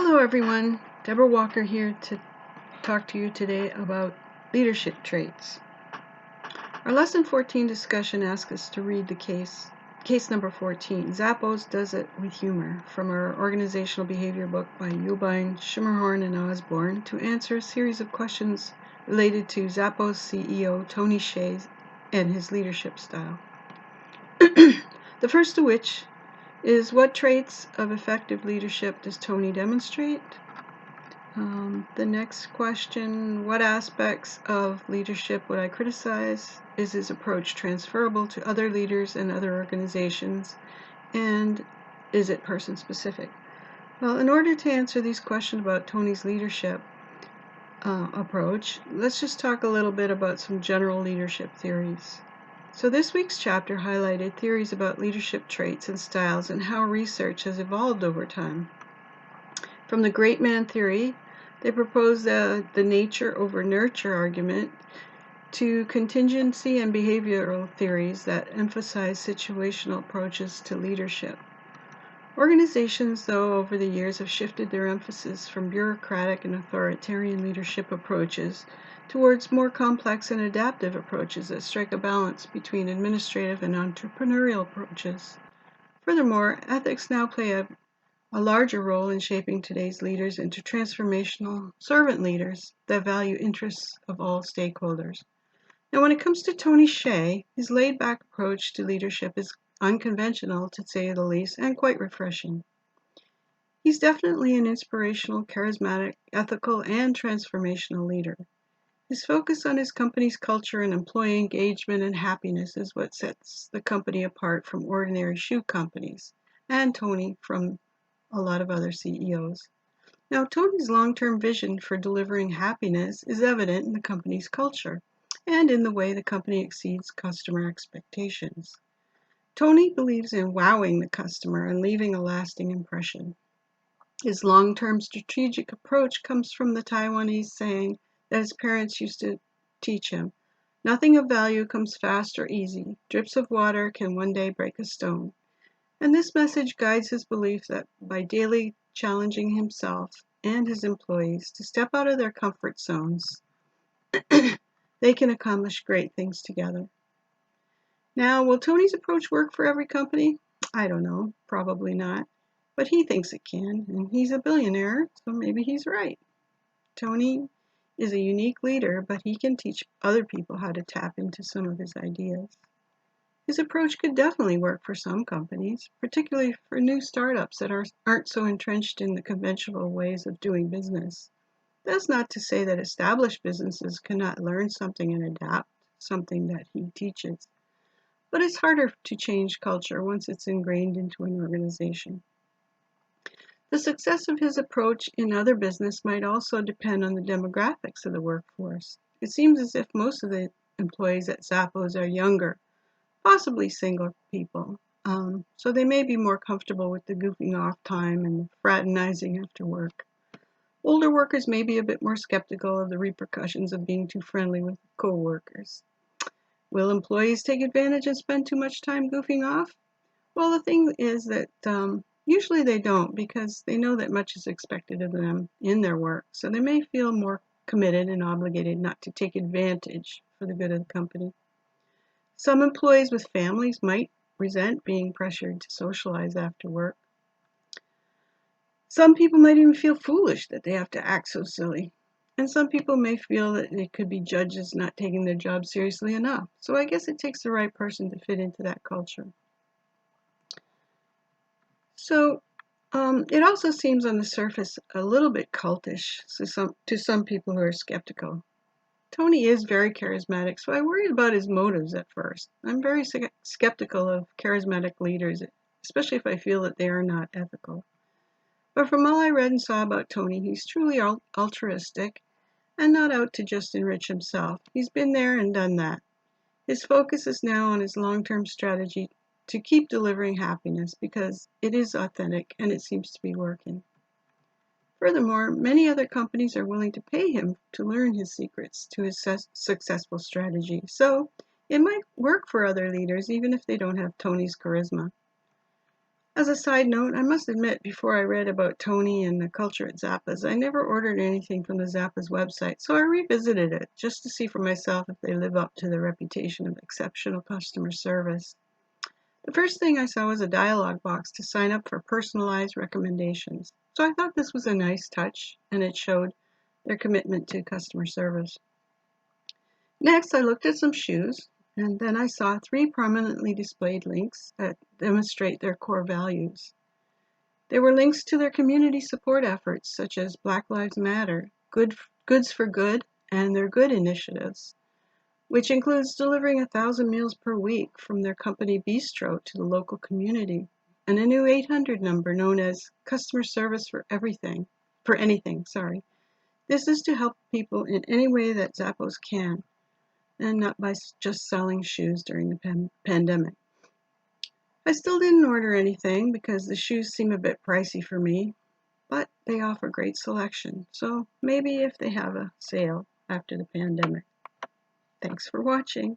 Hello everyone, Deborah Walker here to talk to you today about leadership traits. Our lesson 14 discussion asks us to read the case number 14, Zappos Does It With Humor, from our organizational behavior book by Eubine, Schimmerhorn, and Osborne, to answer a series of questions related to Zappos CEO Tony Hsieh and his leadership style. The first of which is, what traits of effective leadership does Tony demonstrate? The next question, what aspects of leadership would I criticize? Is his approach transferable to other leaders and other organizations? And is it person-specific? Well, in order to answer these questions about Tony's leadership approach, let's just talk a little bit about some general leadership theories. So this week's chapter highlighted theories about leadership traits and styles and how research has evolved over time. From the great man theory, they propose the nature over nurture argument, to contingency and behavioral theories that emphasize situational approaches to leadership. Organizations, though, over the years have shifted their emphasis from bureaucratic and authoritarian leadership approaches towards more complex and adaptive approaches that strike a balance between administrative and entrepreneurial approaches. Furthermore, ethics now play a larger role in shaping today's leaders into transformational servant leaders that value interests of all stakeholders. Now, when it comes to Tony Hsieh, his laid-back approach to leadership is unconventional, to say the least, and quite refreshing. He's definitely an inspirational, charismatic, ethical, and transformational leader. His focus on his company's culture and employee engagement and happiness is what sets the company apart from ordinary shoe companies, and Tony from a lot of other CEOs. Now, Tony's long-term vision for delivering happiness is evident in the company's culture and in the way the company exceeds customer expectations. Tony believes in wowing the customer and leaving a lasting impression. His long-term strategic approach comes from the Taiwanese saying that his parents used to teach him, "Nothing of value comes fast or easy. Drips of water can one day break a stone." And this message guides his belief that by daily challenging himself and his employees to step out of their comfort zones, they can accomplish great things together. Now, will Tony's approach work for every company? I don't know, probably not. But he thinks it can, and he's a billionaire, so maybe he's right. Tony is a unique leader, but he can teach other people how to tap into some of his ideas. His approach could definitely work for some companies, particularly for new startups that aren't so entrenched in the conventional ways of doing business. That's not to say that established businesses cannot learn something and adapt something that he teaches. But it's harder to change culture once it's ingrained into an organization. The success of his approach in other business might also depend on the demographics of the workforce. It seems as if most of the employees at Zappos are younger, possibly single people, so they may be more comfortable with the goofing off time and the fraternizing after work. Older workers may be a bit more skeptical of the repercussions of being too friendly with co-workers. Will employees take advantage and spend too much time goofing off? Well, the thing is that usually they don't, because they know that much is expected of them in their work, so they may feel more committed and obligated not to take advantage for the good of the company. Some employees with families might resent being pressured to socialize after work. Some people might even feel foolish that they have to act so silly. And some people may feel that they could be judged as not taking their job seriously enough. So I guess it takes the right person to fit into that culture. So it also seems on the surface a little bit cultish to some people who are skeptical. Tony is very charismatic, so I worried about his motives at first. I'm very skeptical of charismatic leaders, especially if I feel that they are not ethical. But from all I read and saw about Tony, he's truly altruistic and not out to just enrich himself. He's been there and done that. His focus is now on his long-term strategy to keep delivering happiness because it is authentic and it seems to be working. Furthermore, many other companies are willing to pay him to learn his secrets to his successful strategy. So it might work for other leaders even if they don't have Tony's charisma. As a side note, I must admit, before I read about Tony and the culture at Zappa's, I never ordered anything from the Zappa's website, so I revisited it just to see for myself if they live up to their reputation of exceptional customer service. The first thing I saw was a dialog box to sign up for personalized recommendations, so I thought this was a nice touch, and it showed their commitment to customer service. Next, I looked at some shoes, and then I saw 3 prominently displayed links that demonstrate their core values. They were links to their community support efforts, such as Black Lives Matter, Goods for Good, and their Good initiatives, which includes delivering 1,000 meals per week from their company bistro to the local community, and a new 800 number known as Customer Service for Anything. This is to help people in any way that Zappos can, and not by just selling shoes during the pandemic. I still didn't order anything because the shoes seem a bit pricey for me, but they offer great selection, so maybe if they have a sale after the pandemic. Thanks for watching.